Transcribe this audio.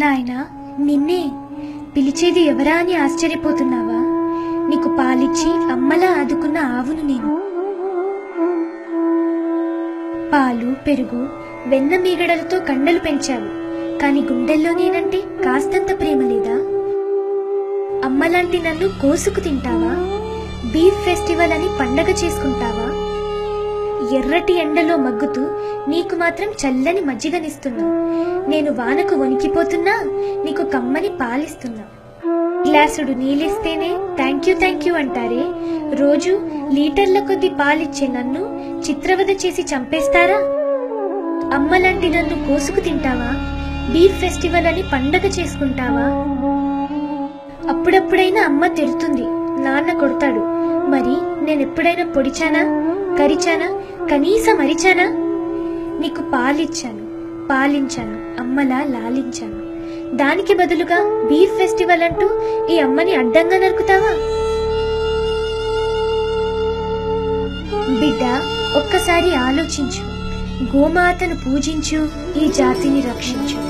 నాయనా, నిన్నే పిలిచేది ఎవరా అని ఆశ్చర్యపోతున్నావా? నీకు పాలిచ్చి అమ్మలా ఆదుకున్న ఆవును నేను. పాలు, పెరుగు, వెన్న మీగడలతో కండలు పెంచావు, కాని గుండెల్లో నేనంటే కాస్తంత ప్రేమ లేదా? అమ్మలాంటి నన్ను కోసుకు తింటావా? బీఫ్ ఫెస్టివల్ అని పండగ చేసుకుంటావా? ఎర్రటి ఎండలో మగ్గుతూ నీకు మాత్రం చల్లని మజ్జిగనిస్తున్నా. నేను వానకు వణికిపోతున్నా, నీకు కమ్మని పాలిస్తున్నా. గ్లాసుడు నీళ్ళిస్తేనే థ్యాంక్ యూ అంటారే, రోజు లీటర్ల కొద్ది పాలిచ్చే నన్ను చిత్రవద చేసి చంపేస్తారా? అమ్మలాంటి నన్ను కోసుకు తింటావా? బీఫ్ ఫెస్టివల్ అని పండగ చేసుకుంటావా? అప్పుడప్పుడైనా అమ్మ తిడుతుంది, నాన్న కొడతాడు. మరి నేనెప్పుడైనా పొడిచానా, కరిచానా, కనీసం అరిచానా? నీకు పాలిచ్చాను, పాలించాను, అమ్మలా లాలించాను. దానికి బదులుగా బీఫ్ ఫెస్టివల్ అంటూ ఈ అమ్మని అడ్డంగా నరుకుతావా? బిడ్డ, ఒక్కసారి ఆలోచించు. గోమాతను పూజించు, ఈ జాతిని రక్షించు.